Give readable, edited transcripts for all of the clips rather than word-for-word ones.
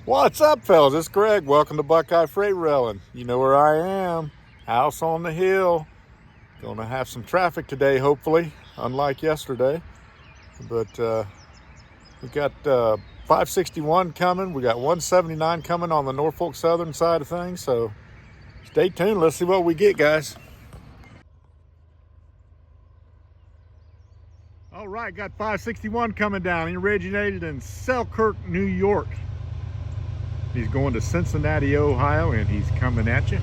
What's up, fellas? It's Greg. Welcome to Buckeye Freight Railing. You know where I am. House on the hill. Gonna have some traffic today, hopefully, unlike yesterday. But we got 561 coming. We got 179 coming on the Norfolk southern side of things. So stay tuned. Let's see what we get, guys. All right, got 561 coming down. He originated in Selkirk, New York. He's going to Cincinnati, Ohio, and he's coming at you.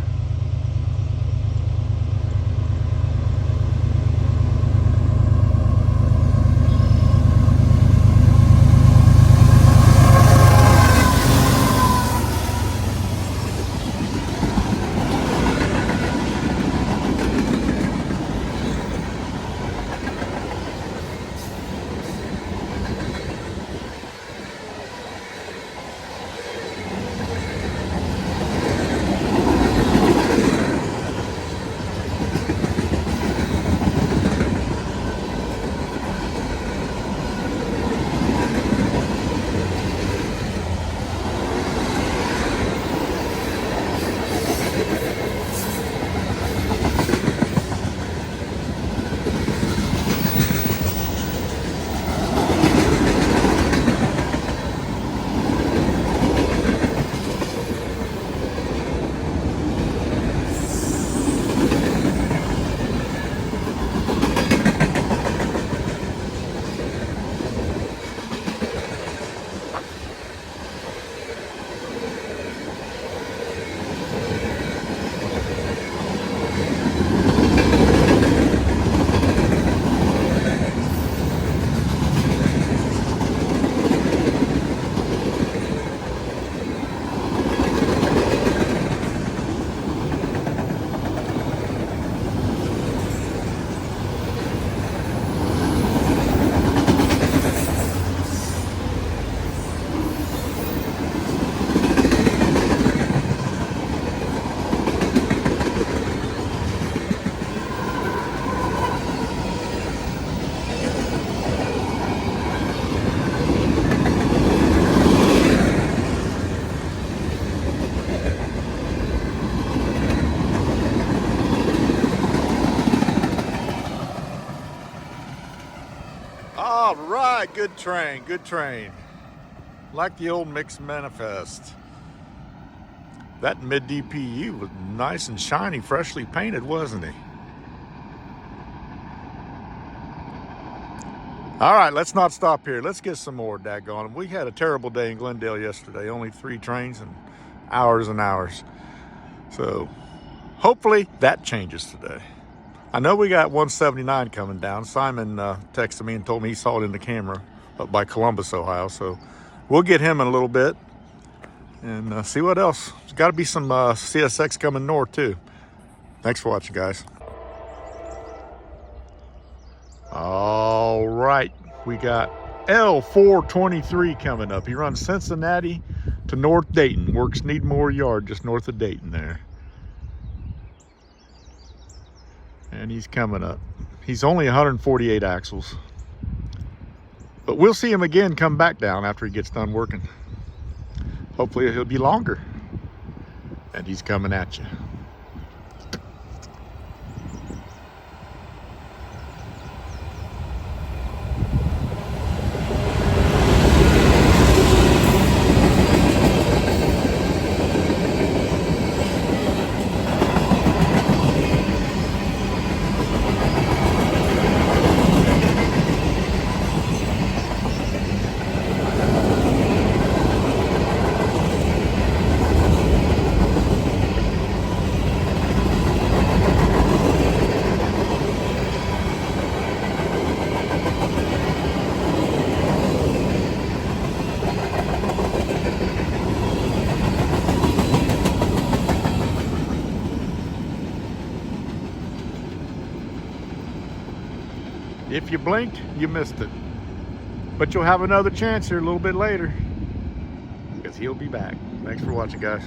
All right, good train, good train. Like the old mixed manifest. That mid DPU was nice and shiny, freshly painted, wasn't he? All right, let's not stop here. Let's get some more, daggone 'em. We had a terrible day in Glendale yesterday. Only 3 trains and hours. So hopefully that changes today. I know we got 179 coming down. Simon texted me and told me he saw it in the camera up by Columbus, Ohio. So we'll get him in a little bit and see what else. There's got to be some CSX coming north too. Thanks for watching, guys. All right, we got L423 coming up. He runs Cincinnati to North Dayton. Works Mohr Yard just north of Dayton there. And he's coming up. He's only 148 axles. But we'll see him again come back down after he gets done working. Hopefully he'll be longer. And he's coming at you. If you blinked, you missed it. But you'll have another chance here a little bit later, because he'll be back. Thanks for watching, guys.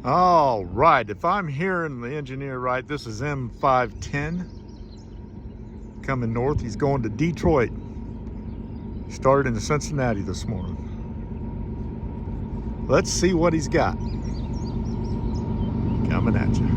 All right, if I'm hearing the engineer right, this is M510 coming north. He's going to Detroit. Started in Cincinnati this morning. Let's see what he's got. Coming at you.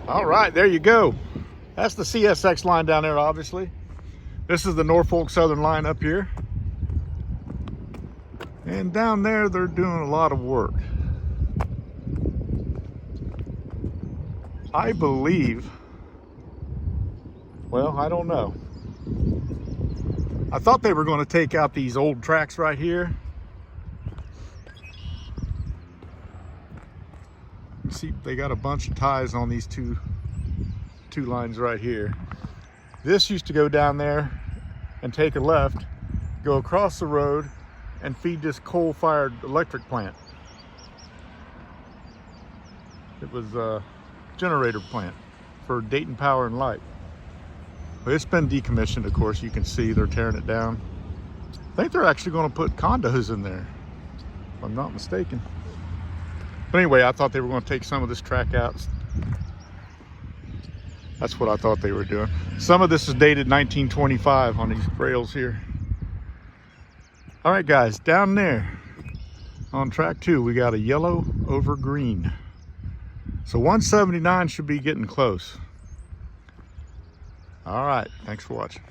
All right, there you go. That's the CSX line down there, obviously. This is the Norfolk Southern line up here. And down there, they're doing a lot of work. I believe, well, I don't know. I thought they were going to take out these old tracks right here. See, they got a bunch of ties on these two lines right here. This used to go down there and take a left, go across the road, and feed this coal-fired electric plant. It was a generator plant for Dayton Power and Light. But it's been decommissioned, of course. You can see they're tearing it down. I think they're actually going to put condos in there, if I'm not mistaken. But anyway, I thought they were going to take some of this track out. That's what I thought they were doing. Some of this is dated 1925 on these rails here. All right, guys, down there on track 2, we got a yellow over green. So 179 should be getting close. All right, thanks for watching.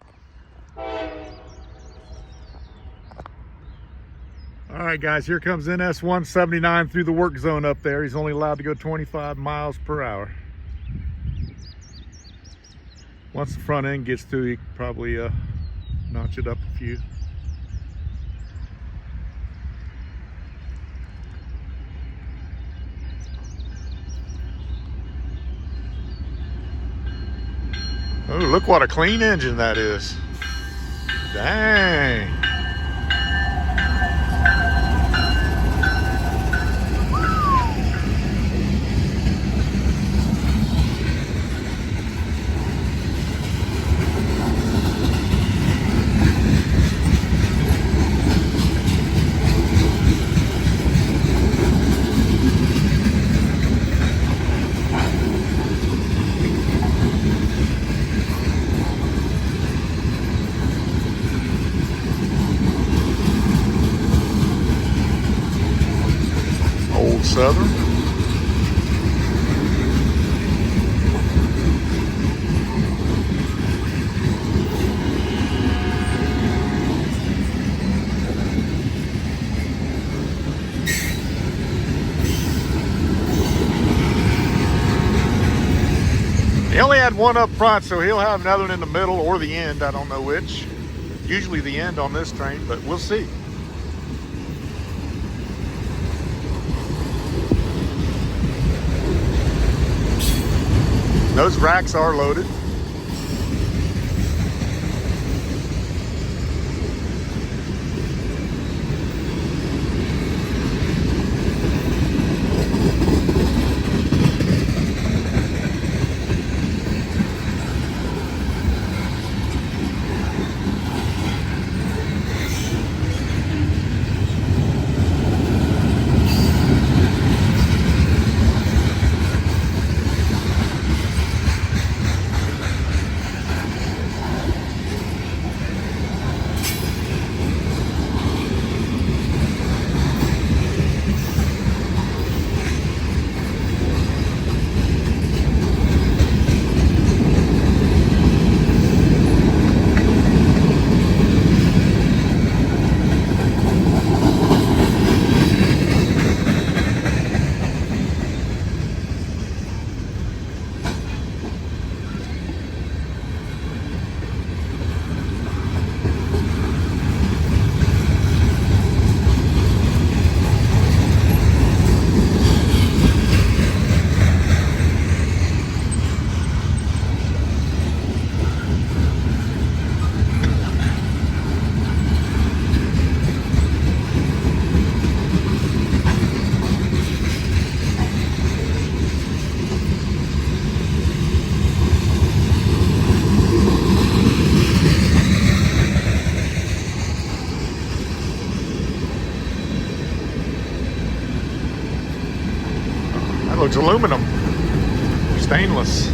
All right, guys, here comes NS 179 through the work zone up there. He's only allowed to go 25 miles per hour. Once the front end gets through, you can probably notch it up a few. Oh, look what a clean engine that is. Dang. Southern. He only had one up front, so he'll have another one in the middle or the end. I don't know which. Usually the end on this train, but we'll see. Those racks are loaded. Looks aluminum, stainless.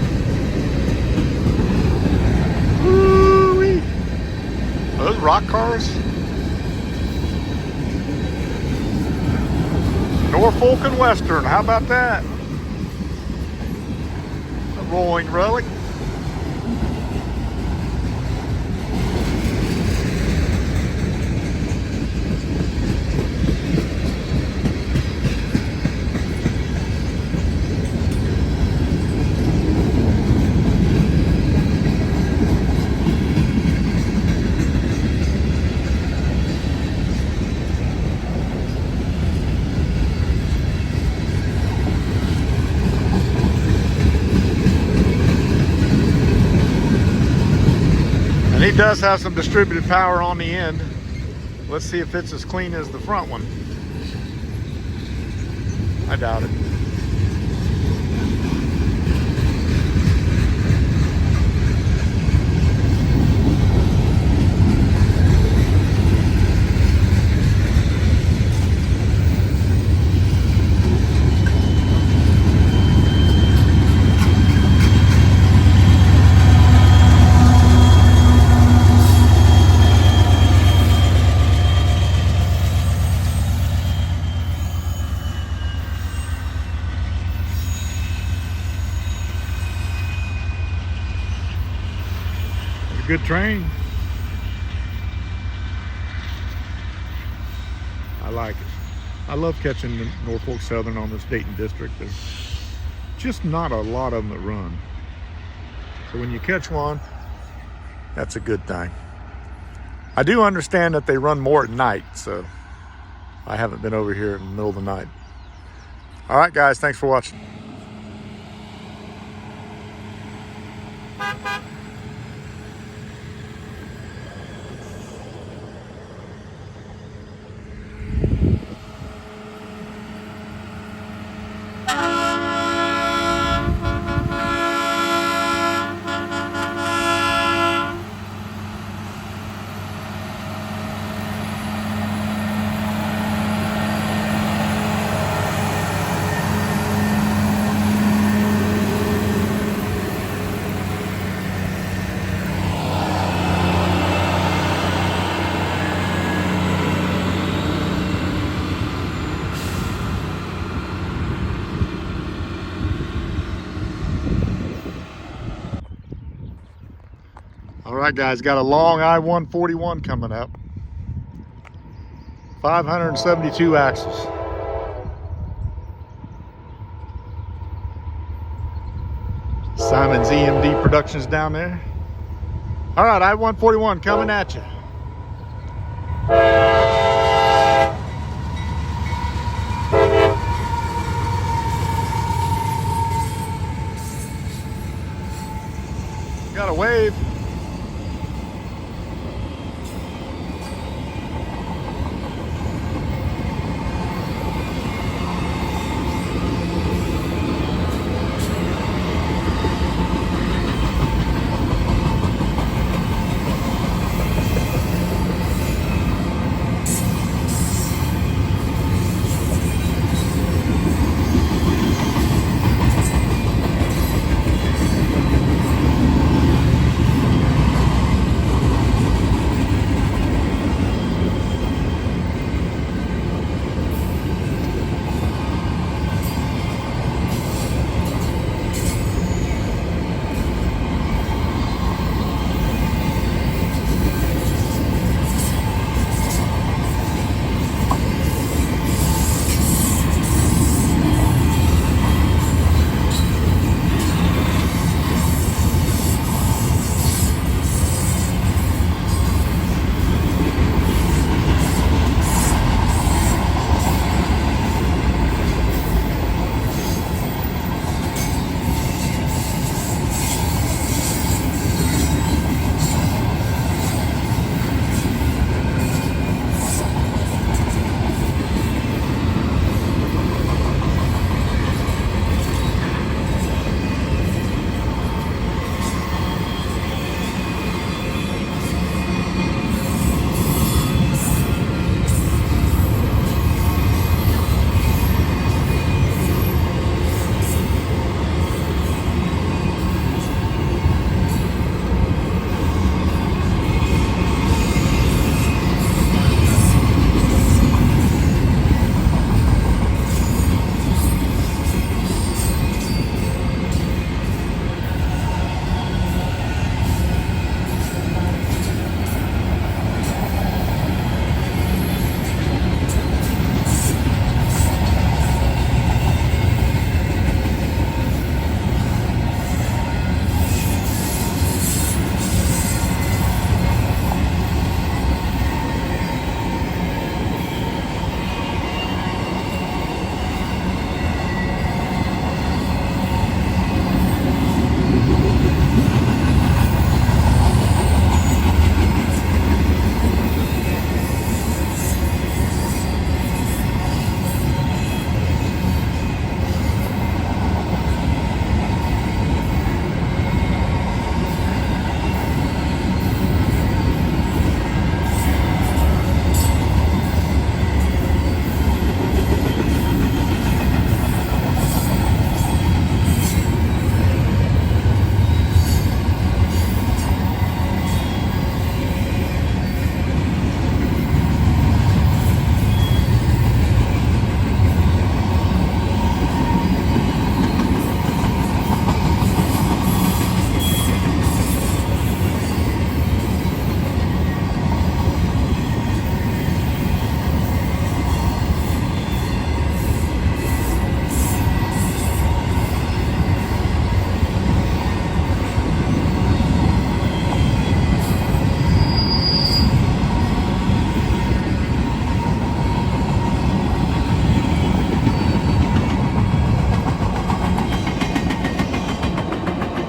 Woo-wee. Are those rock cars? Norfolk and Western, how about that? A rolling relic. And he does have some distributed power on the end. Let's see if it's as clean as the front one. I doubt it. Good train. I like it. I love catching the Norfolk Southern on this Dayton district. There's just not a lot of them that run. So when you catch one, that's a good thing. I do understand that they run more at night, so I haven't been over here in the middle of the night. All right, guys, thanks for watching. All right, guys, got a long I-141 coming up. 572 axles. Simon's EMD Productions down there. All right, I-141 coming at you. Got a wave.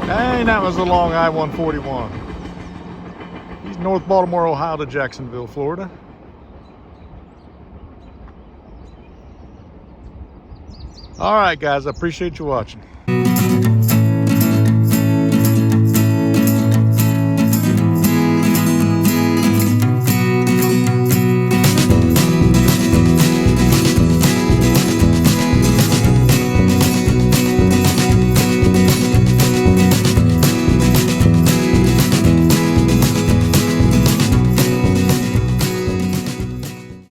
Dang, that was a long I-141. He's North Baltimore, Ohio to Jacksonville, Florida. All right, guys, I appreciate you watching.